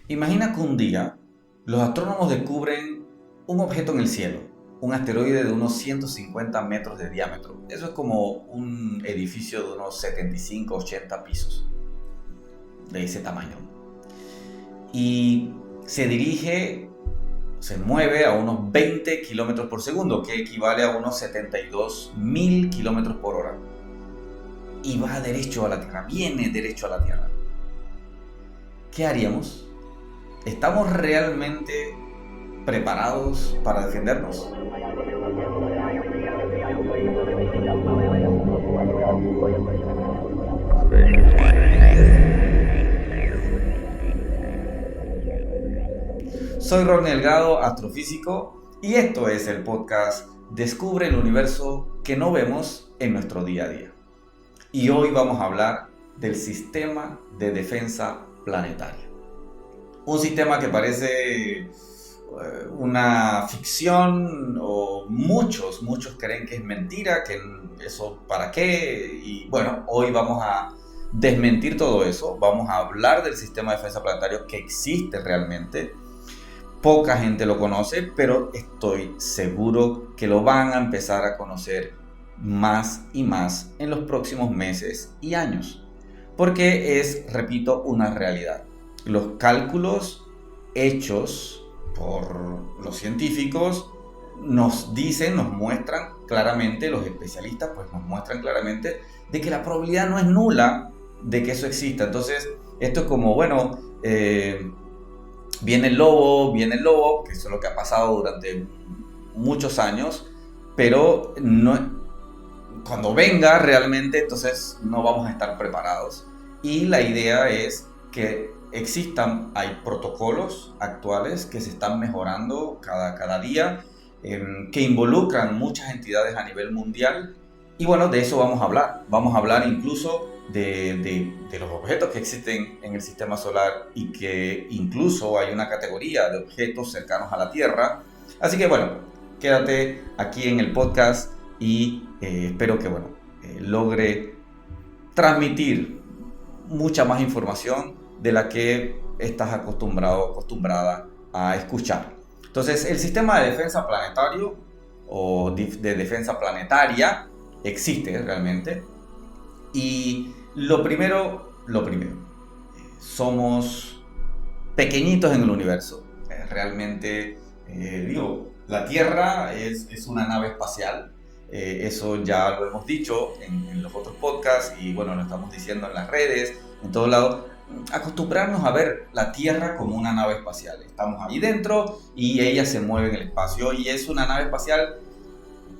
Imagina que un día los astrónomos descubren un objeto en el cielo, un asteroide de unos 150 metros de diámetro. Eso es como un edificio de unos 75-80 pisos, de ese tamaño. Y se mueve a unos 20 kilómetros por segundo, que equivale a unos 72.000 kilómetros por hora. Y va derecho a la Tierra, viene derecho a la Tierra. ¿Qué haríamos? ¿Estamos realmente preparados para defendernos? Soy Ronnie Delgado, astrofísico, y esto es el podcast Descubre el universo que no vemos en nuestro día a día. Y hoy vamos a hablar del sistema de defensa planetaria. Un sistema que parece una ficción, o muchos creen que es mentira, que eso para qué. Y bueno, hoy vamos a desmentir todo eso. Vamos a hablar del sistema de defensa planetario que existe realmente. Poca gente lo conoce, pero estoy seguro que lo van a empezar a conocer más y más en los próximos meses y años. Porque es, repito, una realidad. Los cálculos hechos por los científicos nos dicen, nos muestran claramente, los especialistas pues nos muestran claramente de que la probabilidad no es nula de que eso exista. Entonces, esto es como, bueno, viene el lobo, que eso es lo que ha pasado durante muchos años, pero no, cuando venga realmente, entonces no vamos a estar preparados. Y la idea es que hay protocolos actuales que se están mejorando cada día, que involucran muchas entidades a nivel mundial. Y bueno, de eso vamos a hablar. Vamos a hablar incluso de los objetos que existen en el sistema solar, y que incluso hay una categoría de objetos cercanos a la Tierra. Así que bueno, quédate aquí en el podcast y espero que logre transmitir mucha más información de la que estás acostumbrada a escuchar. Entonces, el sistema de defensa planetario o de defensa planetaria existe realmente. Y lo primero, somos pequeñitos en el universo. Realmente, la Tierra es una nave espacial. Eso ya lo hemos dicho en los otros podcasts, y bueno, lo estamos diciendo en las redes, en todos lados. Acostumbrarnos a ver la Tierra como una nave espacial. Estamos ahí dentro y ella se mueve en el espacio, y es una nave espacial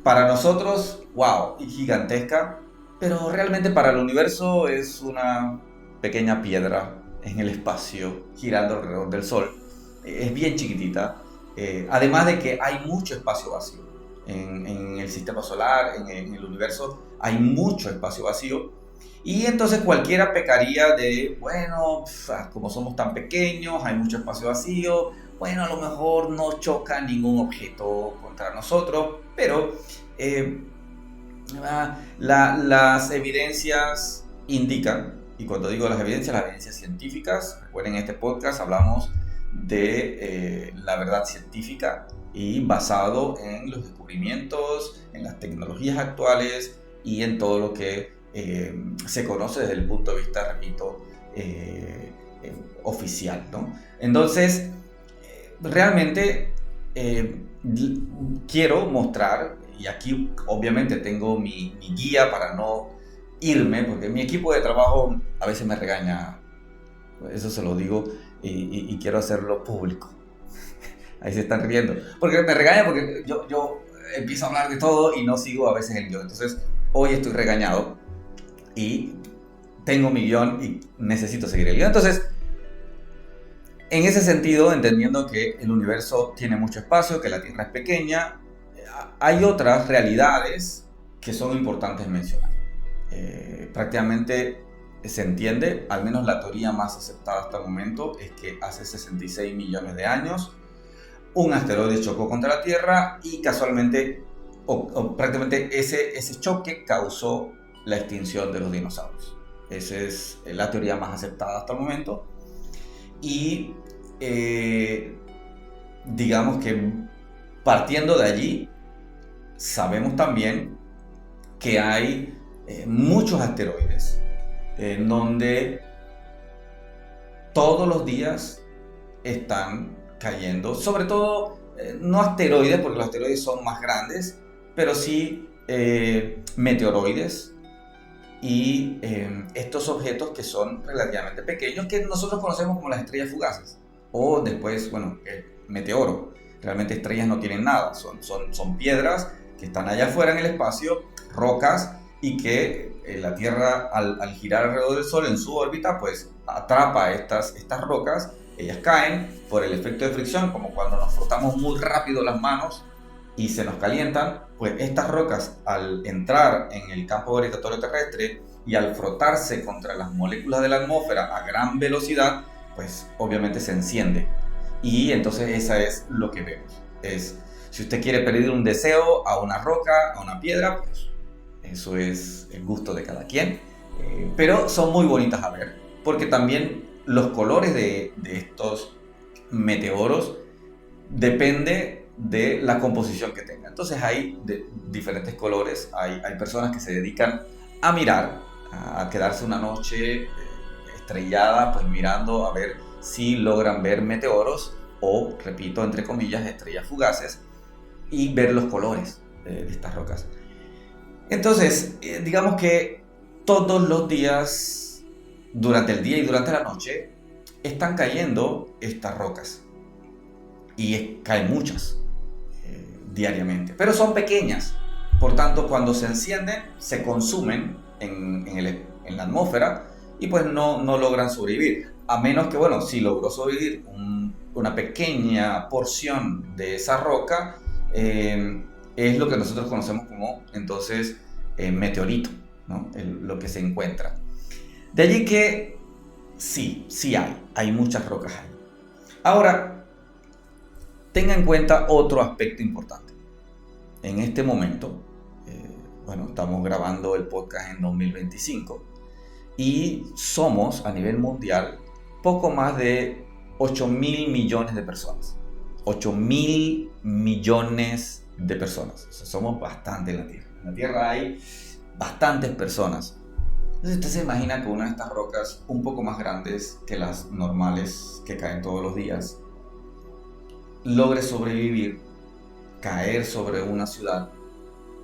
para nosotros, wow, y gigantesca, pero realmente para el universo es una pequeña piedra en el espacio girando alrededor del Sol. Es bien chiquitita, además de que hay mucho espacio vacío. En el sistema solar, en el universo, hay mucho espacio vacío. Y entonces cualquiera pecaría de, bueno, como somos tan pequeños, hay mucho espacio vacío, bueno, a lo mejor no choca ningún objeto contra nosotros, pero las evidencias indican, y cuando digo las evidencias científicas, recuerden, en este podcast hablamos de la verdad científica, y basado en los descubrimientos, en las tecnologías actuales y en todo lo que se conoce desde el punto de vista, repito, oficial, ¿no? Entonces, realmente quiero mostrar, y aquí obviamente tengo mi guía para no irme, porque mi equipo de trabajo a veces me regaña, eso se lo digo, y quiero hacerlo público. Ahí se están riendo, porque me regaña porque yo empiezo a hablar de todo y no sigo a veces el guión. Entonces hoy estoy regañado y tengo mi guión y necesito seguir el guión. Entonces, en ese sentido, entendiendo que el universo tiene mucho espacio, que la Tierra es pequeña, hay otras realidades que son importantes mencionar. Prácticamente se entiende, al menos la teoría más aceptada hasta el momento, es que hace 66 millones de años un asteroide chocó contra la Tierra, y casualmente o prácticamente ese choque causó la extinción de los dinosaurios. Esa es la teoría más aceptada hasta el momento. Y digamos que partiendo de allí, sabemos también que hay muchos asteroides en donde todos los días están cayendo, sobre todo no asteroides, porque los asteroides son más grandes, pero sí meteoroides y estos objetos que son relativamente pequeños, que nosotros conocemos como las estrellas fugaces, o después, bueno, meteoro. Realmente estrellas no tienen nada, son piedras que están allá afuera en el espacio, rocas, y que la Tierra al girar alrededor del Sol en su órbita, pues atrapa estas rocas, ellas caen por el efecto de fricción, como cuando nos frotamos muy rápido las manos y se nos calientan, pues estas rocas al entrar en el campo gravitatorio terrestre y al frotarse contra las moléculas de la atmósfera a gran velocidad, pues obviamente se enciende. Y entonces esa es lo que vemos. Si usted quiere pedir un deseo a una roca, a una piedra, pues eso es el gusto de cada quien. Pero son muy bonitas a ver, porque también los colores de estos meteoros depende de la composición que tenga. Entonces hay de diferentes colores, hay personas que se dedican a mirar, a quedarse una noche estrellada, pues mirando a ver si logran ver meteoros o, repito, entre comillas, estrellas fugaces, y ver los colores de estas rocas. Entonces, digamos que todos los días, durante el día y durante la noche, están cayendo estas rocas. Y caen muchas diariamente, pero son pequeñas. Por tanto, cuando se encienden, se consumen en la atmósfera y pues no logran sobrevivir. A menos que, bueno, si logró sobrevivir una pequeña porción de esa roca, es lo que nosotros conocemos como, entonces, meteorito, ¿no? Lo que se encuentra. De allí que sí hay muchas rocas ahí. Ahora, tenga en cuenta otro aspecto importante. En este momento, bueno, estamos grabando el podcast en 2025 y somos a nivel mundial poco más de 8.000 millones de personas. 8.000 millones de personas. O sea, somos bastante en la Tierra. En la Tierra hay bastantes personas. Entonces usted se imagina que una de estas rocas un poco más grandes que las normales que caen todos los días logre sobrevivir, caer sobre una ciudad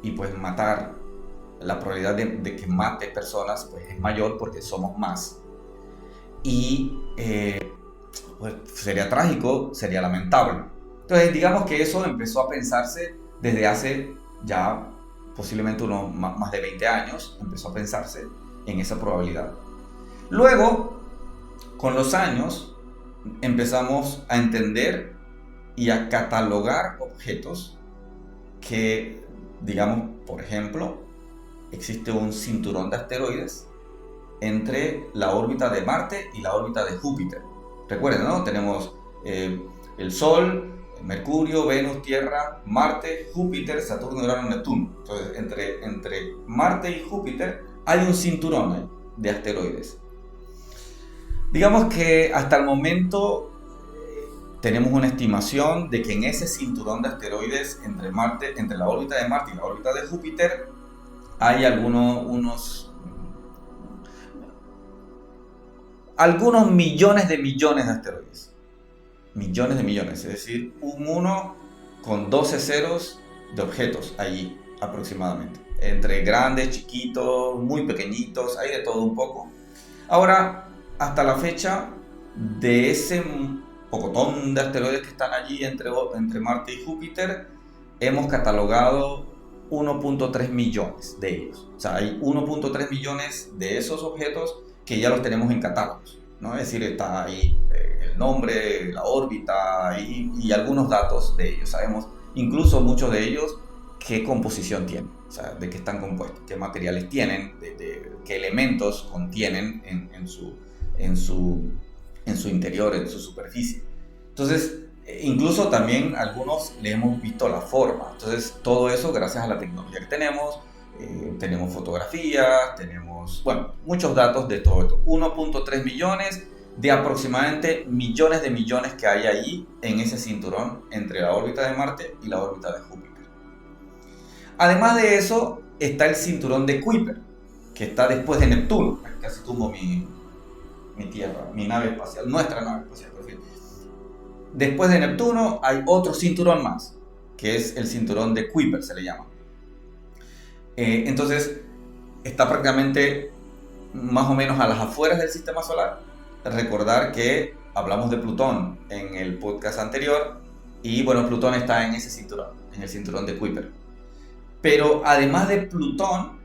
y pues matar. La probabilidad de que mate personas pues es mayor porque somos más. Y pues sería trágico, sería lamentable. Entonces digamos que eso empezó a pensarse desde hace ya posiblemente unos más de 20 años, empezó a pensarse en esa probabilidad. Luego, con los años, empezamos a entender y a catalogar objetos que, digamos, por ejemplo, existe un cinturón de asteroides entre la órbita de Marte y la órbita de Júpiter. Recuerden, ¿no? Tenemos el Sol, Mercurio, Venus, Tierra, Marte, Júpiter, Saturno, Urano, Neptuno. Entonces, entre Marte y Júpiter hay un cinturón de asteroides. Digamos que hasta el momento tenemos una estimación de que en ese cinturón de asteroides entre la órbita de Marte y la órbita de Júpiter hay algunos millones de asteroides. Millones de millones, es decir, un 1 con 12 ceros de objetos allí aproximadamente. Entre grandes, chiquitos, muy pequeñitos, hay de todo un poco. Ahora, hasta la fecha, de ese pocotón de asteroides que están allí entre Marte y Júpiter, hemos catalogado 1.3 millones de ellos. O sea, hay 1.3 millones de esos objetos que ya los tenemos en catálogos, ¿no? Es decir, está ahí el nombre, la órbita y algunos datos de ellos. Sabemos incluso muchos de ellos qué composición tienen, o sea, de qué están compuestos, qué materiales tienen, qué elementos contienen en su interior, en su superficie. Entonces, incluso también algunos le hemos visto la forma. Entonces, todo eso gracias a la tecnología que tenemos fotografías, tenemos, bueno, muchos datos de todo esto. 1.3 millones de aproximadamente millones de millones que hay allí en ese cinturón entre la órbita de Marte y la órbita de Júpiter. Además de eso, está el cinturón de Kuiper, que está después de Neptuno. Casi tumbo mi Tierra, mi nave espacial, nuestra nave espacial. Después de Neptuno hay otro cinturón más, que es el cinturón de Kuiper, se le llama. Entonces, está prácticamente más o menos a las afueras del sistema solar. Recordar que hablamos de Plutón en el podcast anterior y bueno, Plutón está en ese cinturón, en el cinturón de Kuiper. Pero además de Plutón,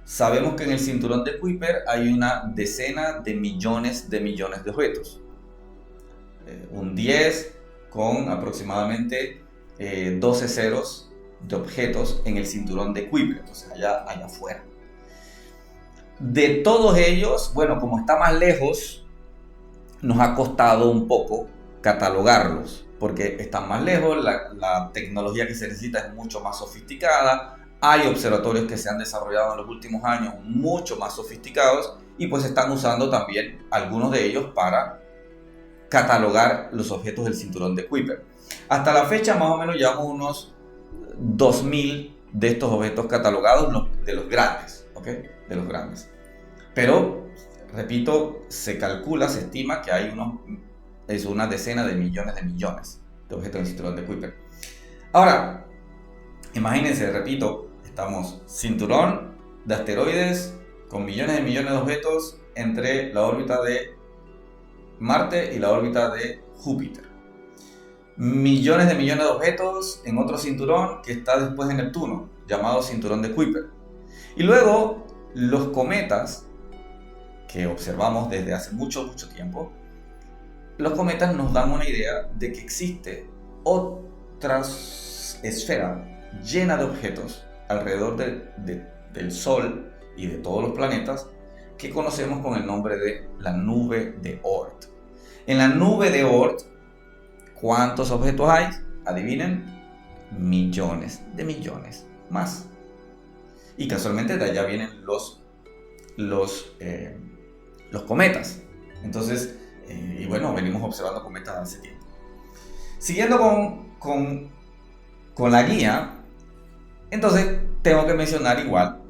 sabemos que en el cinturón de Kuiper hay una decena de millones de objetos. Un 10 con aproximadamente 12 ceros de objetos en el cinturón de Kuiper, entonces allá afuera. De todos ellos, bueno, como está más lejos, nos ha costado un poco catalogarlos, porque están más lejos, la tecnología que se necesita es mucho más sofisticada, hay observatorios que se han desarrollado en los últimos años mucho más sofisticados y pues están usando también algunos de ellos para catalogar los objetos del cinturón de Kuiper. Hasta la fecha más o menos llevamos unos 2000 de estos objetos catalogados, de los grandes, ¿ok? De los grandes. Pero, repito, se calcula, se estima que hay una decena de millones de objetos del cinturón de Kuiper. Ahora, imagínense, repito, estamos cinturón de asteroides con millones de objetos entre la órbita de Marte y la órbita de Júpiter. Millones de objetos en otro cinturón que está después de Neptuno, llamado cinturón de Kuiper. Y luego los cometas que observamos desde hace mucho tiempo, los cometas nos dan una idea de que existe otra esfera llena de objetos alrededor del Sol y de todos los planetas que conocemos con el nombre de la nube de Oort. En la nube de Oort, ¿cuántos objetos hay? Adivinen, millones de millones más. Y casualmente de allá vienen los cometas. Entonces, y bueno, venimos observando cometas hace tiempo. Siguiendo con la guía, entonces tengo que mencionar igual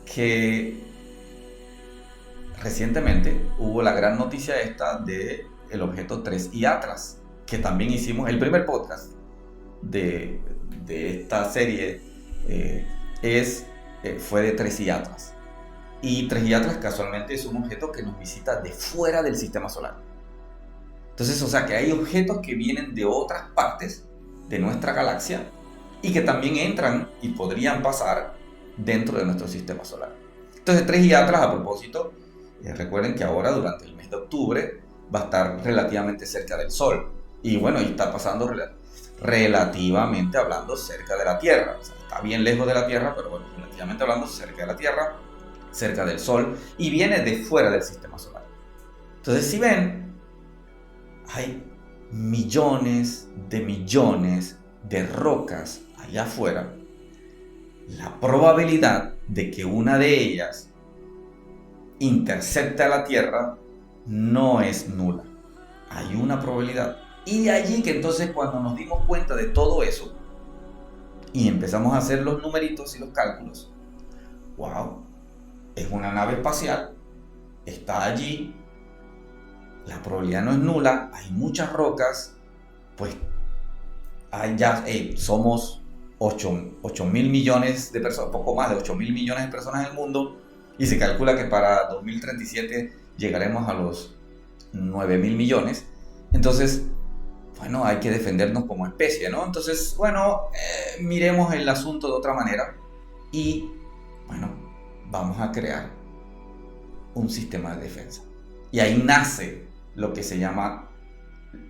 que recientemente hubo la gran noticia esta de el objeto 3i Atlas, que también hicimos el primer podcast de esta serie, fue de 3i Atlas. Y 3i Atlas casualmente es un objeto que nos visita de fuera del sistema solar. Entonces, o sea que hay objetos que vienen de otras partes de nuestra galaxia y que también entran y podrían pasar dentro de nuestro sistema solar. Entonces 3i Atlas, a propósito, recuerden que ahora durante el mes de octubre va a estar relativamente cerca del Sol. Y bueno, y está pasando relativamente hablando cerca de la Tierra. O sea, está bien lejos de la Tierra, pero bueno, relativamente hablando cerca de la Tierra, cerca del Sol, y viene de fuera del sistema solar. Entonces, si ven, hay millones de rocas allá afuera. La probabilidad de que una de ellas intercepte a la Tierra no es nula. Hay una probabilidad. Y de allí que entonces cuando nos dimos cuenta de todo eso y empezamos a hacer los numeritos y los cálculos, wow, es una nave espacial, está allí, la probabilidad no es nula, hay muchas rocas, pues somos 8 mil millones de personas, poco más de 8 mil millones de personas en el mundo, y se calcula que para 2037 llegaremos a los 9 mil millones. Entonces, bueno, hay que defendernos como especie, ¿no? Entonces, bueno, miremos el asunto de otra manera y, bueno, vamos a crear un sistema de defensa. Y ahí nace lo que se llama,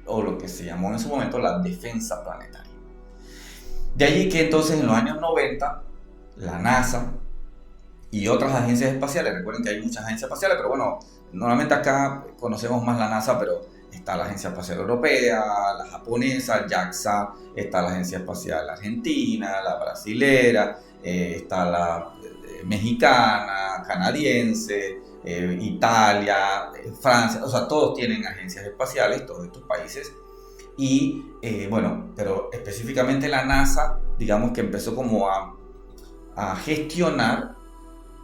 o lo que se llamó en su momento, la defensa planetaria. De allí que entonces en los años 90, la NASA y otras agencias espaciales, recuerden que hay muchas agencias espaciales, pero bueno, normalmente acá conocemos más la NASA, pero está la Agencia Espacial Europea, la japonesa, JAXA, está la Agencia Espacial Argentina, la brasilera, está la mexicana, canadiense, Italia, Francia, o sea, todos tienen agencias espaciales, todos estos países. Y bueno, pero específicamente la NASA, digamos que empezó como a gestionar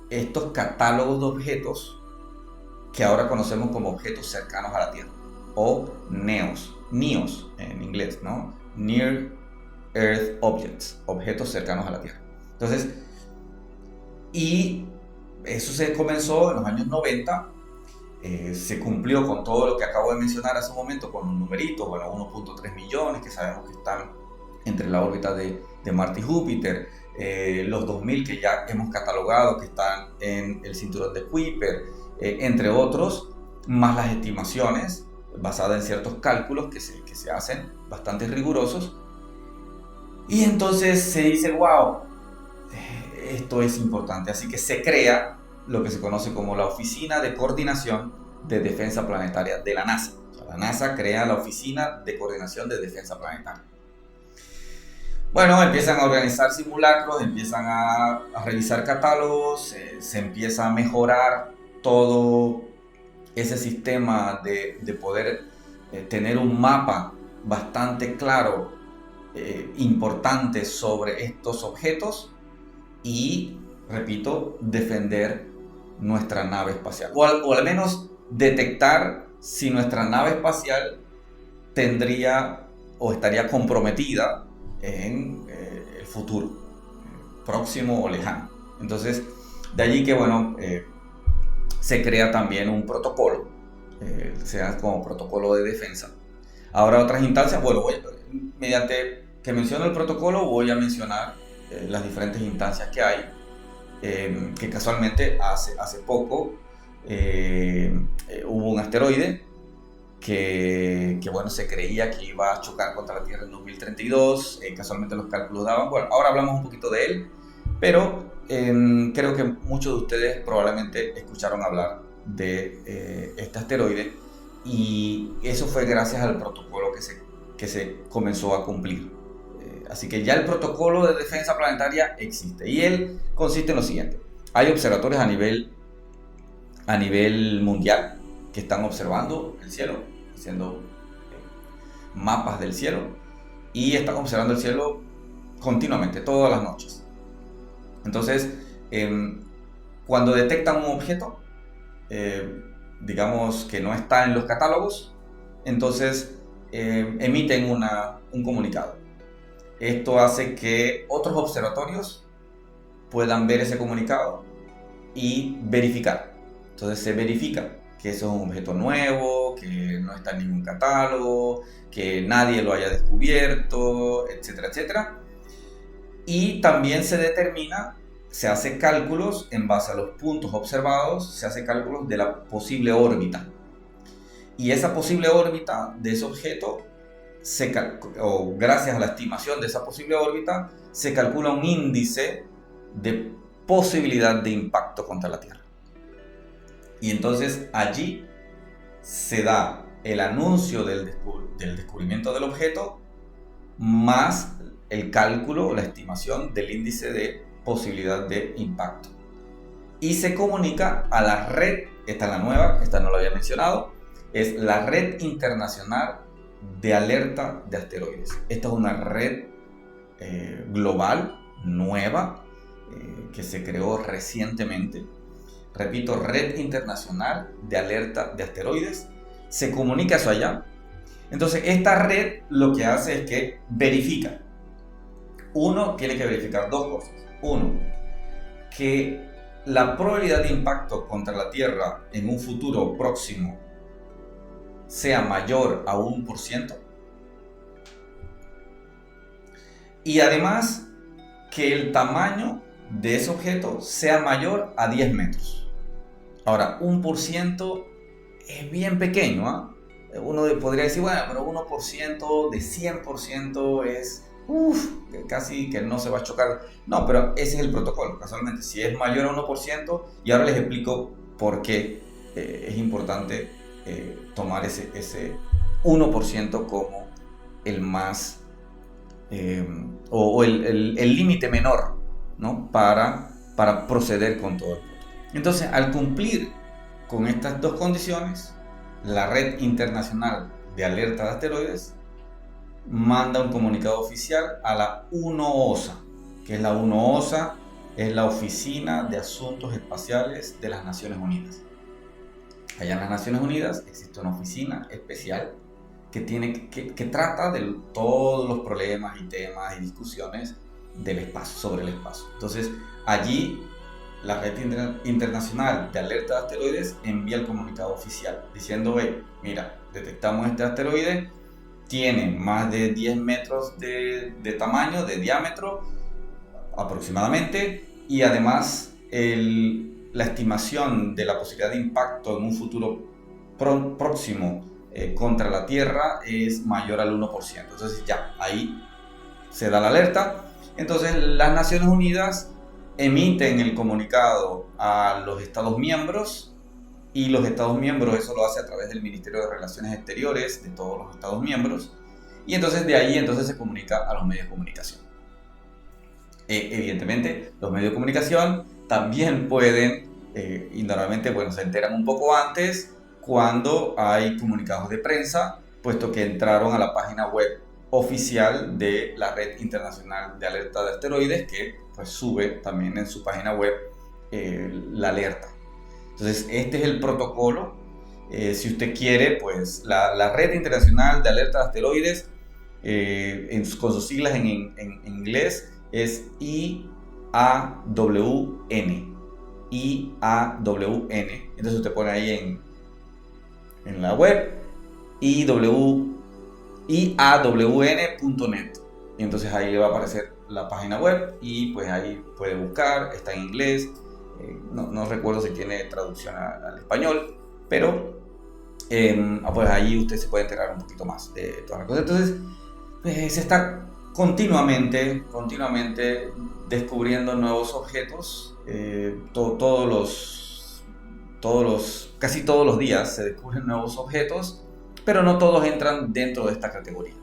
estos catálogos de objetos que ahora conocemos como objetos cercanos a la Tierra, o NEOs en inglés, ¿no? Near Earth Objects, objetos cercanos a la Tierra. Entonces, y eso se comenzó en los años 90, se cumplió con todo lo que acabo de mencionar hace un momento, con un numerito, bueno, 1.3 millones, que sabemos que están entre la órbita de Marte y Júpiter, los 2000 que ya hemos catalogado, que están en el cinturón de Kuiper, entre otros, más las estimaciones basadas en ciertos cálculos que se hacen bastante rigurosos. Y entonces se dice, wow, esto es importante. Así que se crea lo que se conoce como la Oficina de Coordinación de Defensa Planetaria de la NASA. O sea, la NASA crea la Oficina de Coordinación de Defensa Planetaria. Bueno, empiezan a organizar simulacros, empiezan a revisar catálogos, se empieza a mejorar todo ese sistema de poder tener un mapa bastante claro, importante sobre estos objetos y, repito, defender nuestra nave espacial. O al menos detectar si nuestra nave espacial tendría o estaría comprometida en el futuro, próximo o lejano. Entonces, de allí que, bueno, se crea también un protocolo, sea como protocolo de defensa. Ahora otras instancias, bueno, mediante que menciono el protocolo, voy a mencionar las diferentes instancias que hay, que casualmente hace poco hubo un asteroide que bueno, se creía que iba a chocar contra la Tierra en 2032, casualmente los cálculos daban, bueno, ahora hablamos un poquito de él, pero creo que muchos de ustedes probablemente escucharon hablar de este asteroide, y eso fue gracias al protocolo que se comenzó a cumplir. Así que ya el protocolo de defensa planetaria existe, y él consiste en lo siguiente: hay observatorios a nivel mundial que están observando el cielo, haciendo mapas del cielo, y están observando el cielo continuamente, todas las noches. Entonces, cuando detectan un objeto, digamos que no está en los catálogos, entonces emiten un comunicado. Esto hace que otros observatorios puedan ver ese comunicado y verificar. Entonces se verifica que eso es un objeto nuevo, que no está en ningún catálogo, que nadie lo haya descubierto, etcétera, etcétera. Y también se determina, se hace cálculos en base a los puntos observados, se hace cálculos de la posible órbita. Y esa posible órbita de ese objeto, o gracias a la estimación de esa posible órbita, se calcula un índice de posibilidad de impacto contra la Tierra. Y entonces allí se da el anuncio del descubrimiento del objeto, más el cálculo o la estimación del índice de posibilidad de impacto. Y se comunica a la red, esta es la nueva, esta no la había mencionado, es la Red Internacional de Alerta de Asteroides. Esta es una red global, nueva, que se creó recientemente. Repito, Red Internacional de Alerta de Asteroides. Se comunica eso allá. Entonces, esta red lo que hace es que verifica. Uno, tiene que verificar dos cosas. Uno, que la probabilidad de impacto contra la Tierra en un futuro próximo sea mayor a 1%. Y además, que el tamaño de ese objeto sea mayor a 10 metros. Ahora, 1% es bien pequeño, ¿eh? Uno podría decir, bueno, pero 1% de 100% es casi que no se va a chocar. No, pero ese es el protocolo, casualmente. Si es mayor a 1%, y ahora les explico por qué es importante tomar ese 1% como el más, o el límite menor, ¿no? para proceder con todo el protocolo. Entonces, al cumplir con estas dos condiciones, la Red Internacional de Alerta de Asteroides manda un comunicado oficial a la UNOOSA, que es la UNOOSA, es la Oficina de Asuntos Espaciales de las Naciones Unidas. Allá en las Naciones Unidas existe una oficina especial que trata de todos los problemas y temas y discusiones del espacio, sobre el espacio. Entonces, allí la Red Internacional de Alerta de Asteroides envía el comunicado oficial diciendo, mira, detectamos este asteroide, tiene más de 10 metros de tamaño, de diámetro aproximadamente, y además la estimación de la posibilidad de impacto en un futuro próximo contra la Tierra es mayor al 1%. Entonces ya, ahí se da la alerta. Entonces las Naciones Unidas emiten el comunicado a los Estados miembros, y los Estados miembros eso lo hace a través del Ministerio de Relaciones Exteriores de todos los Estados miembros, y entonces de ahí se comunica a los medios de comunicación. Evidentemente los medios de comunicación también pueden, y normalmente se enteran un poco antes cuando hay comunicados de prensa, puesto que entraron a la página web oficial de la Red Internacional de Alerta de Asteroides, que pues sube también en su página web la alerta. Entonces este es el protocolo. Si usted quiere, pues la Red Internacional de Alerta de Asteroides, con sus siglas en inglés, es IAWN. Entonces usted pone ahí en la web IAWN.net, y entonces ahí le va a aparecer la página web, y pues ahí puede buscar, está en inglés, no recuerdo si tiene traducción al español, pero pues ahí usted se puede enterar un poquito más de todas las cosas. Entonces se está continuamente descubriendo nuevos objetos. Casi todos los días se descubren nuevos objetos, pero no todos entran dentro de esta categoría.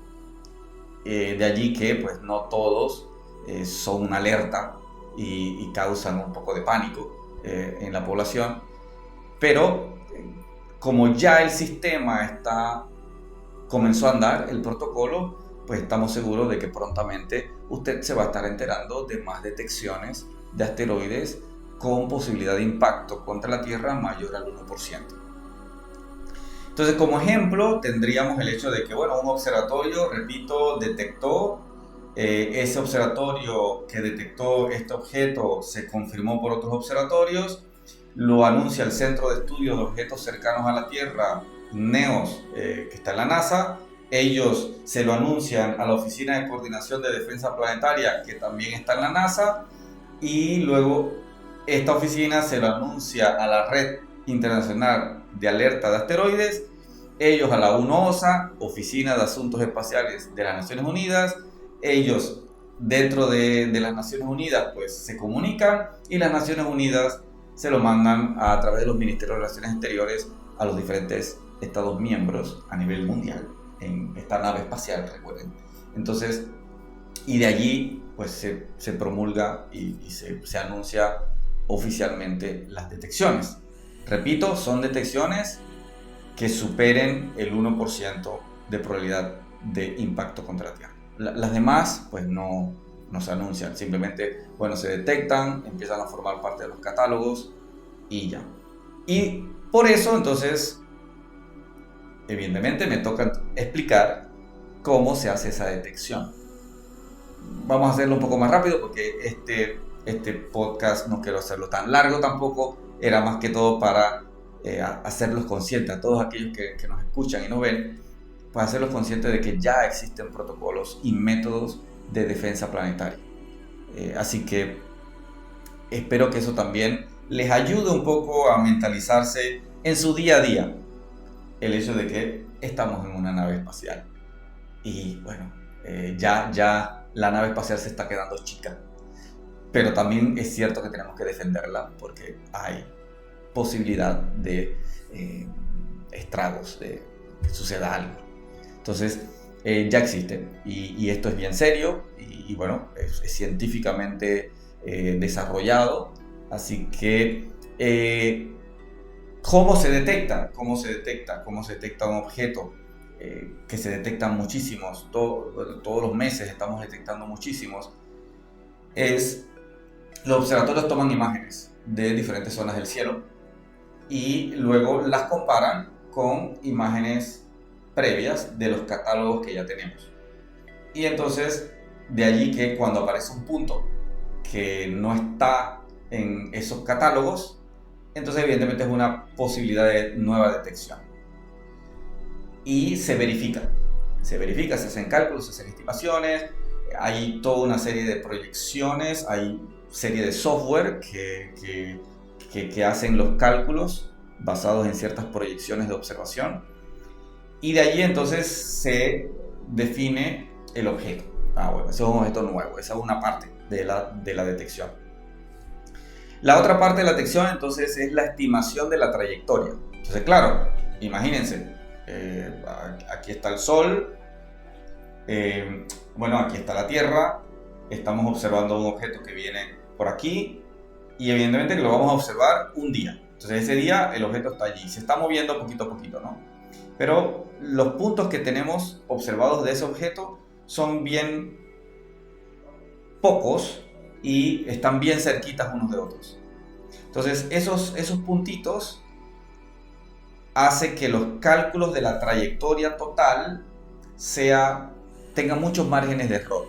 De allí que pues no todos son una alerta y causan un poco de pánico en la población, pero como ya el sistema comenzó a andar, el protocolo, pues estamos seguros de que prontamente usted se va a estar enterando de más detecciones de asteroides con posibilidad de impacto contra la Tierra mayor al 1%. Entonces, como ejemplo, tendríamos el hecho de que, un observatorio, repito, detectó, ese observatorio que detectó este objeto se confirmó por otros observatorios, lo anuncia el Centro de Estudios de Objetos Cercanos a la Tierra, NEOS, que está en la NASA. Ellos se lo anuncian a la Oficina de Coordinación de Defensa Planetaria, que también está en la NASA, y luego esta oficina se lo anuncia a la Red Internacional de Alerta de Asteroides, ellos a la UNOOSA, Oficina de Asuntos Espaciales de las Naciones Unidas. Ellos dentro de las Naciones Unidas pues se comunican, y las Naciones Unidas se lo mandan a través de los Ministerios de Relaciones Exteriores a los diferentes Estados miembros a nivel mundial en esta nave espacial, recuerden. Entonces, y de allí pues se promulga y se anuncia oficialmente las detecciones. Repito, son detecciones que superen el 1% de probabilidad de impacto contra la Tierra. Las demás pues no se anuncian, simplemente se detectan, empiezan a formar parte de los catálogos y ya. Y por eso entonces evidentemente me toca explicar cómo se hace esa detección. Vamos a hacerlo un poco más rápido porque este podcast no quiero hacerlo tan largo tampoco, era más que todo para hacerlos conscientes a todos aquellos que nos escuchan y nos ven, para hacerlos conscientes de que ya existen protocolos y métodos de defensa planetaria. Así que espero que eso también les ayude un poco a mentalizarse en su día a día el hecho de que estamos en una nave espacial y ya la nave espacial se está quedando chica, pero también es cierto que tenemos que defenderla porque hay posibilidad de estragos, de que suceda algo. Entonces ya existen y esto es bien serio y es científicamente desarrollado, así que ¿Cómo se detecta? ¿Cómo se detecta? ¿Cómo se detecta un objeto? Que se detectan muchísimos, todos los meses estamos detectando muchísimos. Los observatorios toman imágenes de diferentes zonas del cielo y luego las comparan con imágenes previas de los catálogos que ya tenemos. Y entonces, de allí que cuando aparece un punto que no está en esos catálogos, entonces evidentemente es una posibilidad de nueva detección. Y se verifica, se hacen cálculos, se hacen estimaciones, hay toda una serie de proyecciones, hay serie de software que hacen los cálculos basados en ciertas proyecciones de observación, y de allí entonces se define el objeto. Bueno, ese es un objeto nuevo, esa es una parte de la detección. La otra parte de la detección entonces es la estimación de la trayectoria. Entonces, claro, imagínense, aquí está el Sol, aquí está la Tierra, estamos observando un objeto que viene por aquí y evidentemente que lo vamos a observar un día. Entonces ese día el objeto está allí, se está moviendo poquito a poquito, ¿no? Pero los puntos que tenemos observados de ese objeto son bien pocos y están bien cerquitas unos de otros. Entonces esos puntitos hace que los cálculos de la trayectoria total tengan muchos márgenes de error.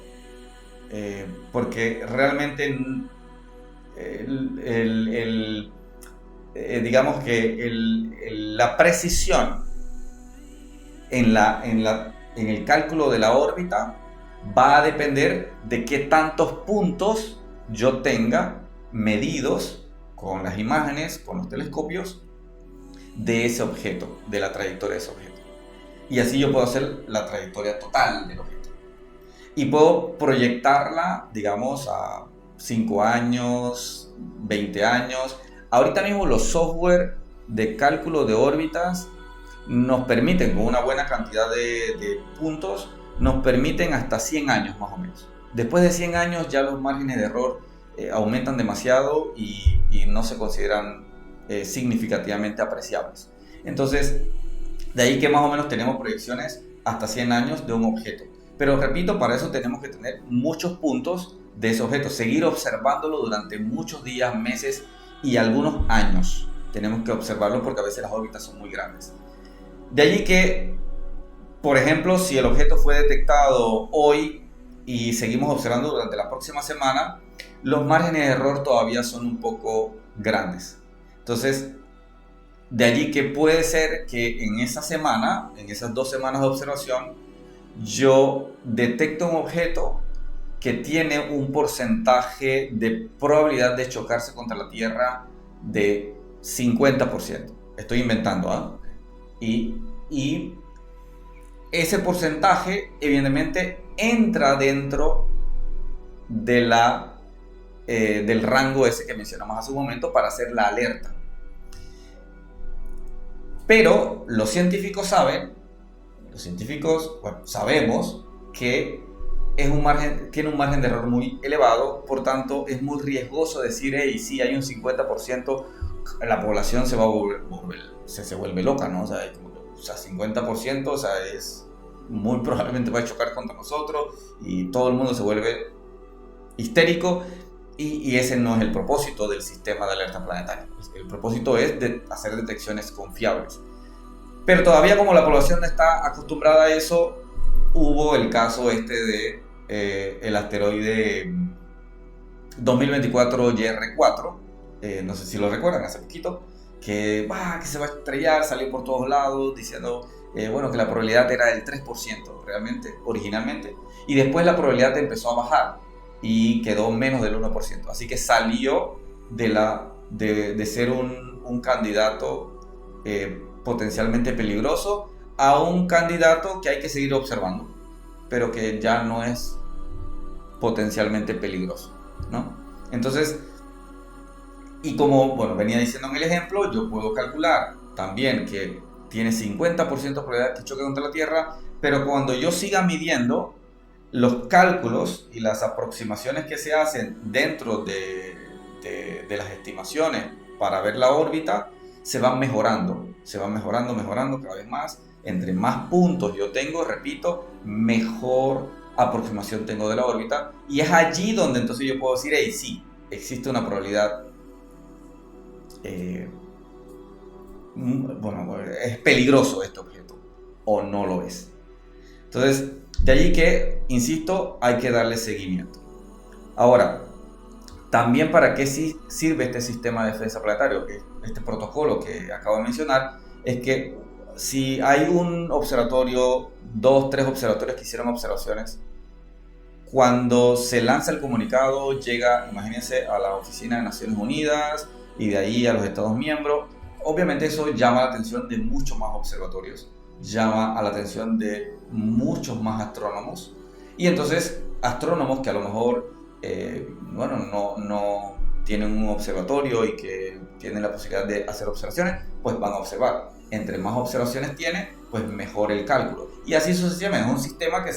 Porque realmente digamos que la precisión en el cálculo de la órbita va a depender de qué tantos puntos yo tenga medidos con las imágenes, con los telescopios, de ese objeto, de la trayectoria de ese objeto. Y así yo puedo hacer la trayectoria total del objeto. Y puedo proyectarla, digamos, a 5 años, 20 años. Ahorita mismo los software de cálculo de órbitas nos permiten, con una buena cantidad de puntos, nos permiten hasta 100 años más o menos. Después de 100 años ya los márgenes de error aumentan demasiado y no se consideran significativamente apreciables. Entonces, de ahí que más o menos tenemos proyecciones hasta 100 años de un objeto. Pero repito, para eso tenemos que tener muchos puntos de ese objeto, seguir observándolo durante muchos días, meses y algunos años. Tenemos que observarlo porque a veces las órbitas son muy grandes. De allí que, por ejemplo, si el objeto fue detectado hoy y seguimos observando durante la próxima semana, los márgenes de error todavía son un poco grandes. Entonces, de allí que puede ser que en esa semana, en esas 2 semanas de observación, yo detecto un objeto que tiene un porcentaje de probabilidad de chocarse contra la Tierra de 50%. Estoy inventando, ¿ah? Y ese porcentaje evidentemente entra dentro de del rango ese que mencionamos hace un momento para hacer la alerta. Pero los científicos sabemos que tiene un margen de error muy elevado, por tanto es muy riesgoso decir, hey, sí, hay un 50%, la población se vuelve loca, ¿no? O sea, 50%, o sea, muy probablemente va a chocar contra nosotros y todo el mundo se vuelve histérico, y ese no es el propósito del sistema de alerta planetaria. El propósito es de hacer detecciones confiables. Pero todavía, como la población no está acostumbrada a eso, hubo el caso de el asteroide 2024 YR4, no sé si lo recuerdan, hace poquito, que se va a estrellar, salió por todos lados diciendo que la probabilidad era del 3% realmente, originalmente, y después la probabilidad empezó a bajar y quedó menos del 1%, así que salió de ser un candidato potencialmente peligroso a un candidato que hay que seguir observando, pero que ya no es potencialmente peligroso, ¿no? Entonces, y como venía diciendo en el ejemplo, yo puedo calcular también que tiene 50% de probabilidad que choque contra la Tierra, pero cuando yo siga midiendo, los cálculos y las aproximaciones que se hacen dentro de las estimaciones para ver la órbita se van mejorando cada vez más. Entre más puntos yo tengo, repito, mejor aproximación tengo de la órbita, y es allí donde entonces yo puedo decir, hey, sí, existe una probabilidad, bueno, es peligroso este objeto, o no lo es. Entonces, de allí que, insisto, hay que darle seguimiento. Ahora, también para qué sirve este sistema de defensa planetario, este protocolo que acabo de mencionar, es que si hay un observatorio, 2, 3 observatorios que hicieron observaciones, cuando se lanza el comunicado, llega, imagínense, a la oficina de Naciones Unidas y de ahí a los Estados miembros. Obviamente eso llama la atención de muchos más observatorios, llama a la atención de muchos más astrónomos, y entonces astrónomos que a lo mejor no tienen un observatorio y que tienen la posibilidad de hacer observaciones, pues van a observar. Entre más observaciones tiene, pues mejor el cálculo, y así sucesivamente. Es un sistema que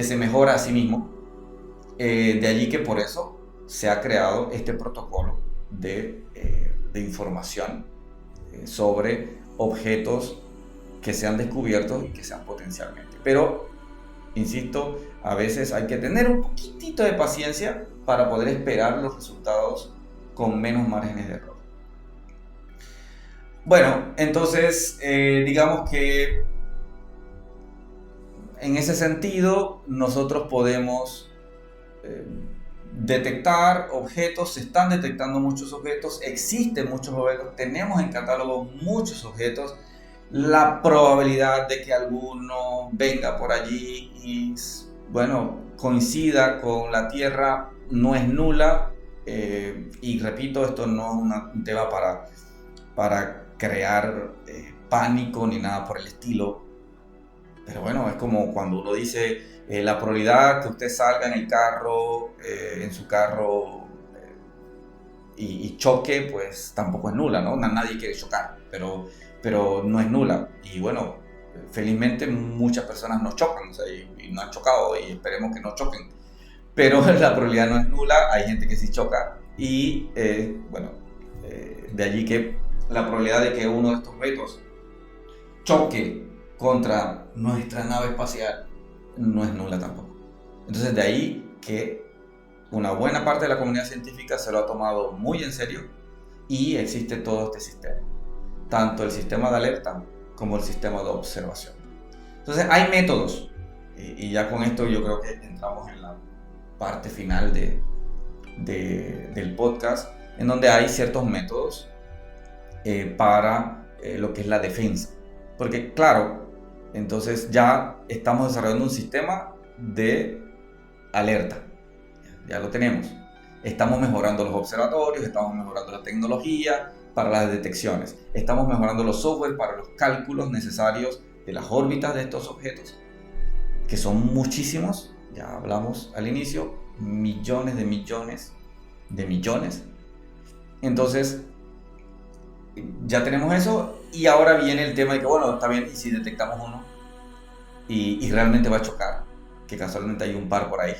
se mejora a sí mismo. De allí que por eso se ha creado este protocolo de información sobre objetos que sean descubiertos y que sean potencialmente. Pero, insisto, a veces hay que tener un poquitito de paciencia para poder esperar los resultados con menos márgenes de error. Bueno, entonces, digamos que en ese sentido nosotros podemos detectar objetos. Se están detectando muchos objetos, existen muchos objetos, tenemos en catálogo muchos objetos. La probabilidad de que alguno venga por allí y, bueno, coincida con la Tierra no es nula. Y repito, esto no es un tema para crear pánico ni nada por el estilo. Pero bueno, es como cuando uno dice la probabilidad que usted salga en el carro, en su carro, y choque, pues tampoco es nula, ¿no? Nadie quiere chocar, pero no es nula. Y bueno, felizmente muchas personas no chocan, o sea, y no han chocado, y esperemos que no choquen. Pero la probabilidad no es nula, hay gente que sí choca, y bueno, de allí que la probabilidad de que uno de estos objetos choque contra nuestra nave espacial no es nula tampoco. Entonces de ahí que una buena parte de la comunidad científica se lo ha tomado muy en serio, y existe todo este sistema, tanto el sistema de alerta como el sistema de observación. Entonces hay métodos, y ya con esto yo creo que entramos en la parte final del podcast, en donde hay ciertos métodos para lo que es la defensa. Porque claro, entonces ya estamos desarrollando un sistema de alerta, ya lo tenemos. Estamos mejorando los observatorios, estamos mejorando la tecnología para las detecciones, estamos mejorando los software para los cálculos necesarios de las órbitas de estos objetos, que son muchísimos. Ya hablamos al inicio, millones de millones de millones. Entonces ya tenemos eso, y ahora viene el tema de que, bueno, está bien, y si detectamos uno y realmente va a chocar, que casualmente hay un par por ahí,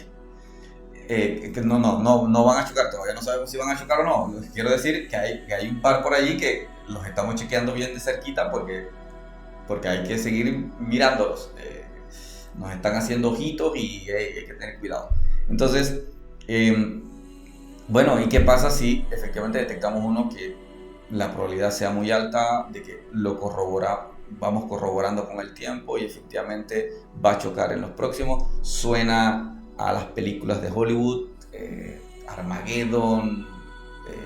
que no van a chocar, todavía no sabemos si van a chocar o no. Quiero decir que hay un par por allí que los estamos chequeando bien de cerquita, porque hay que seguir mirándolos. Nos están haciendo ojitos y hay que tener cuidado. Entonces, bueno, ¿y qué pasa si efectivamente detectamos uno que la probabilidad sea muy alta de que vamos corroborando con el tiempo y efectivamente va a chocar en los próximos? Suena a las películas de Hollywood, Armageddon,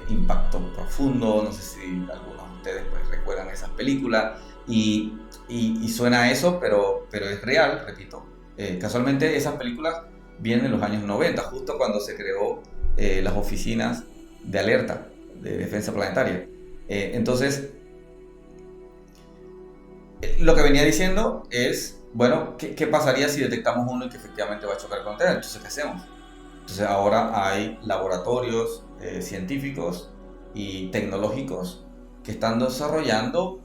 Impacto Profundo, no sé si algunos de ustedes pues recuerdan esas películas, y suena a eso, pero es real, repito. Casualmente esas películas vienen en los años 90, justo cuando se creó las oficinas de alerta de defensa planetaria. Entonces, lo que venía diciendo es, bueno, ¿qué pasaría si detectamos uno y que efectivamente va a chocar con Tierra? Entonces, ¿qué hacemos? Entonces, ahora hay laboratorios científicos y tecnológicos que están desarrollando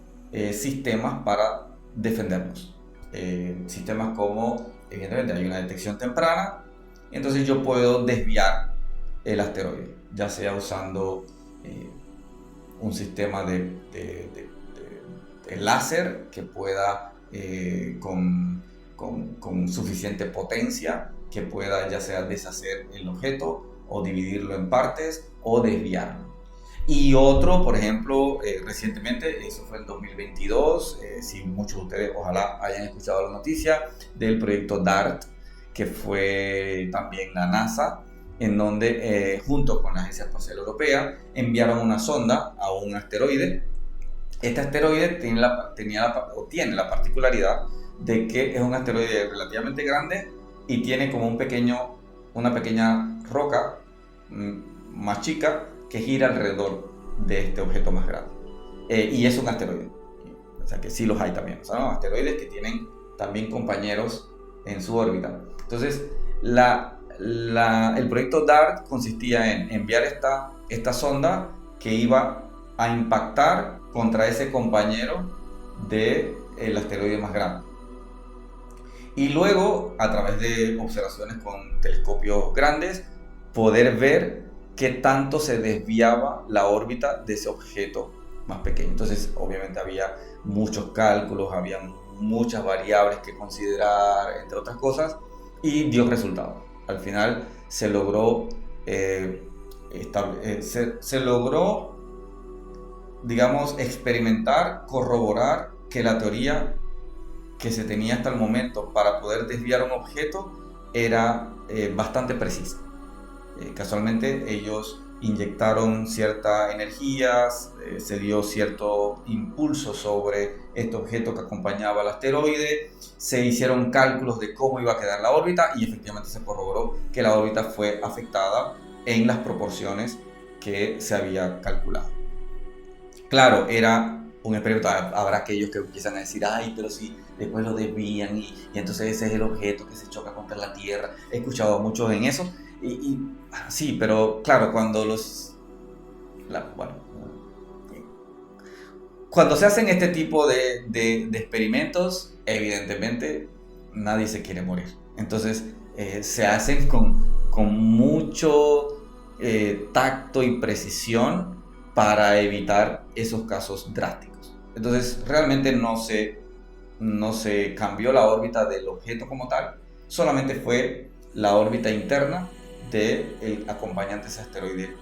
sistemas para defendernos. Sistemas como, evidentemente, hay una detección temprana, entonces yo puedo desviar el asteroide, ya sea usando un sistema de láser que pueda, con suficiente potencia, que pueda ya sea deshacer el objeto o dividirlo en partes o desviarlo. Y otro, por ejemplo, recientemente, eso fue en 2022, si muchos de ustedes ojalá hayan escuchado la noticia del proyecto DART, que fue también la NASA, en donde junto con la Agencia Espacial Europea enviaron una sonda a un asteroide. Este asteroide tiene la particularidad de que es un asteroide relativamente grande y tiene como una pequeña roca más chica que gira alrededor de este objeto más grande. Y es un asteroide. O sea que sí los hay también. Son asteroides que tienen también compañeros en su órbita. Entonces, el proyecto DART consistía en enviar esta sonda que iba a impactar contra ese compañero del asteroide más grande. Y luego, a través de observaciones con telescopios grandes, poder ver qué tanto se desviaba la órbita de ese objeto más pequeño. Entonces, obviamente había muchos cálculos, había muchas variables que considerar, entre otras cosas, y dio resultados. Al final se logró, digamos, experimentar, corroborar que la teoría que se tenía hasta el momento para poder desviar un objeto era bastante precisa. Casualmente ellos inyectaron cierta energía, se dio cierto impulso sobre este objeto que acompañaba al asteroide, se hicieron cálculos de cómo iba a quedar la órbita y efectivamente se corroboró que la órbita fue afectada en las proporciones que se había calculado. Claro, era un experimento. Habrá aquellos que empiezan a decir, ay, pero si después lo desvían y entonces ese es el objeto que se choca contra la Tierra. He escuchado a muchos en eso. Sí, pero claro, cuando se hacen este tipo de experimentos, evidentemente nadie se quiere morir. Entonces se hacen con mucho tacto y precisión para evitar esos casos drásticos. Entonces realmente no se cambió la órbita del objeto como tal, solamente fue la órbita interna del acompañante de ese asteroide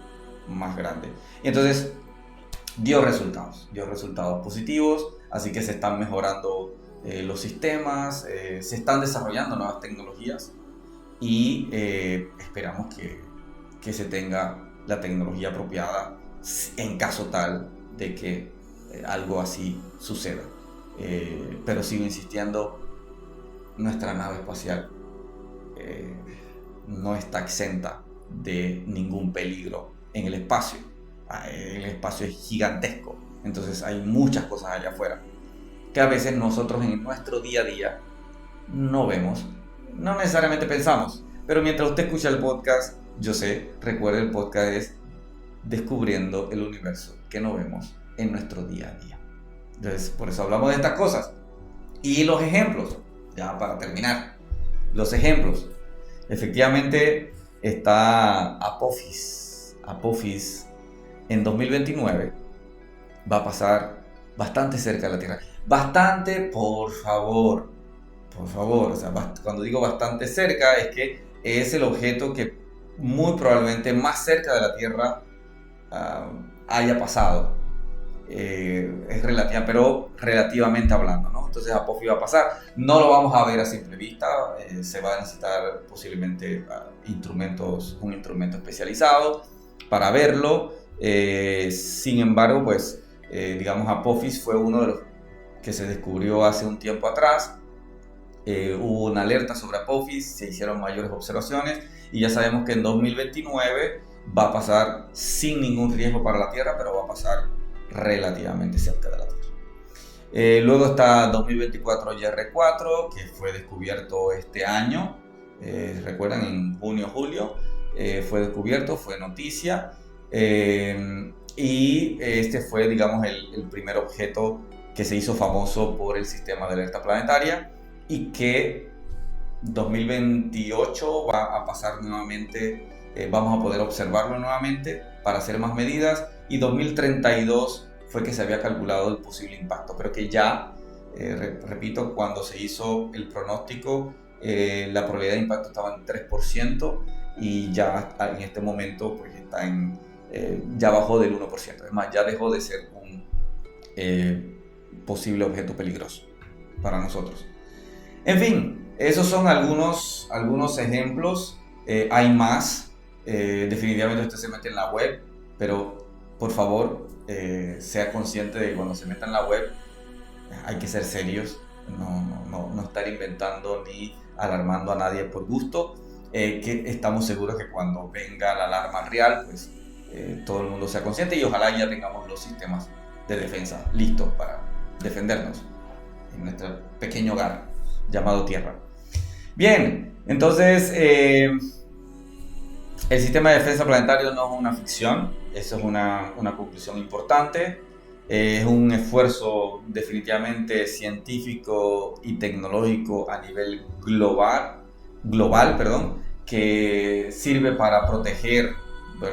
más grande. Y entonces dio resultados positivos, así que se están mejorando los sistemas, se están desarrollando nuevas tecnologías y esperamos que se tenga la tecnología apropiada en caso tal de que algo así suceda. Pero sigo insistiendo, nuestra nave espacial no está exenta de ningún peligro en el espacio. El espacio es gigantesco, entonces hay muchas cosas allá afuera que a veces nosotros en nuestro día a día no vemos, no necesariamente pensamos. Pero mientras usted escucha el podcast, yo sé, recuerde, el podcast es Descubriendo el Universo que no vemos en nuestro día a día. Entonces, por eso hablamos de estas cosas. Y los ejemplos, ya para terminar, los ejemplos. Efectivamente está Apophis. Apophis en 2029 va a pasar bastante cerca de la Tierra. Bastante, por favor. O sea, cuando digo bastante cerca es que es el objeto que muy probablemente más cerca de la Tierra haya pasado. Es relativa, pero relativamente hablando, ¿no? Entonces Apophis va a pasar. No lo vamos a ver a simple vista. Se va a necesitar posiblemente un instrumento especializado para verlo. Sin embargo, pues digamos, Apophis fue uno de los que se descubrió hace un tiempo atrás. Hubo una alerta sobre Apophis, se hicieron mayores observaciones y ya sabemos que en 2029 va a pasar sin ningún riesgo para la Tierra, pero va a pasar relativamente cerca de la Tierra. Luego está 2024 YR4, que fue descubierto este año. Recuerdan, en junio-julio fue descubierto, fue noticia. Y este fue, digamos, el primer objeto que se hizo famoso por el sistema de alerta planetaria y que 2028 va a pasar nuevamente. Vamos a poder observarlo nuevamente para hacer más medidas y 2032 fue que se había calculado el posible impacto, pero que ya, repito, cuando se hizo el pronóstico, la probabilidad de impacto estaba en 3% y ya en este momento pues está ya bajó del 1%, es más, ya dejó de ser un posible objeto peligroso para nosotros. En fin, esos son algunos ejemplos. Hay más. Definitivamente usted se mete en la web, pero por favor sea consciente de que cuando se meta en la web hay que ser serios, no estar inventando ni alarmando a nadie por gusto, que estamos seguros que cuando venga la alarma real, pues todo el mundo sea consciente y ojalá ya tengamos los sistemas de defensa listos para defendernos en nuestro pequeño hogar llamado Tierra. Bien, entonces el sistema de defensa planetario no es una ficción, eso es una conclusión importante. Es un esfuerzo definitivamente científico y tecnológico a nivel global, que sirve para proteger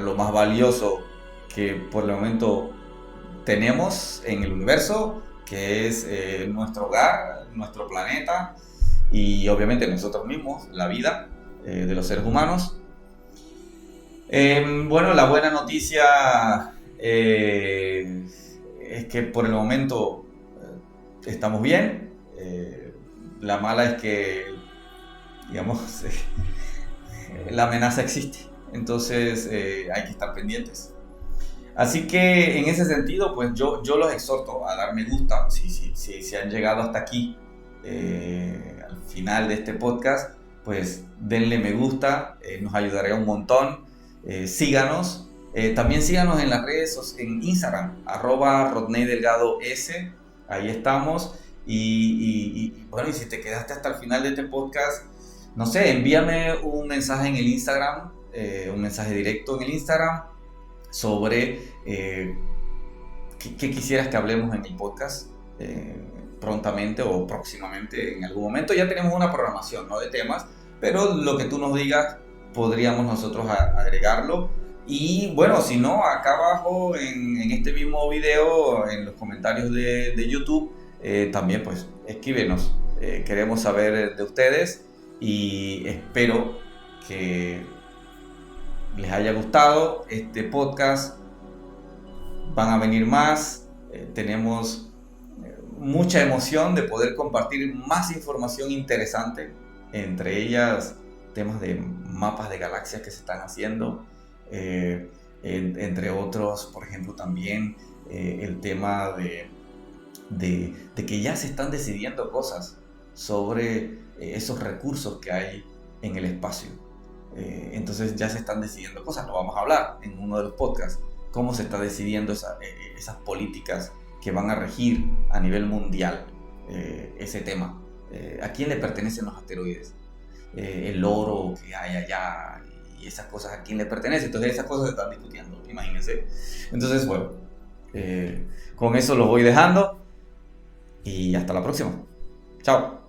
lo más valioso que por el momento tenemos en el universo, que es nuestro hogar, nuestro planeta y obviamente nosotros mismos, la vida de los seres humanos. Bueno, la buena noticia es que por el momento estamos bien. La mala es que, digamos, la amenaza existe. Entonces hay que estar pendientes. Así que en ese sentido, pues yo los exhorto a dar me gusta. Si han llegado hasta aquí, al final de este podcast, pues denle me gusta, nos ayudaría un montón. Síganos. También síganos en las redes, en Instagram, @RodneyDelgadoS, ahí estamos. Y bueno, y si te quedaste hasta el final de este podcast, no sé, envíame un mensaje en el Instagram, un mensaje directo en el Instagram sobre qué quisieras que hablemos en el podcast prontamente o próximamente en algún momento. Ya tenemos una programación, ¿no?, de temas, pero lo que tú nos digas podríamos nosotros agregarlo. Y bueno, si no, acá abajo en este mismo video, en los comentarios de YouTube, también pues escríbenos. Queremos saber de ustedes y espero que les haya gustado este podcast. Van a venir más. Tenemos mucha emoción de poder compartir más información interesante, entre ellas temas de mapas de galaxias que se están haciendo, entre otros, por ejemplo, también el tema de que ya se están decidiendo cosas sobre esos recursos que hay en el espacio. Entonces ya se están decidiendo cosas, lo vamos a hablar en uno de los podcasts, cómo se está decidiendo esas políticas que van a regir a nivel mundial ese tema. ¿A quién le pertenecen los asteroides? El oro que hay allá y esas cosas, ¿a quién le pertenece? Entonces esas cosas se están discutiendo, imagínense. Entonces bueno, con eso los voy dejando y hasta la próxima. Chao.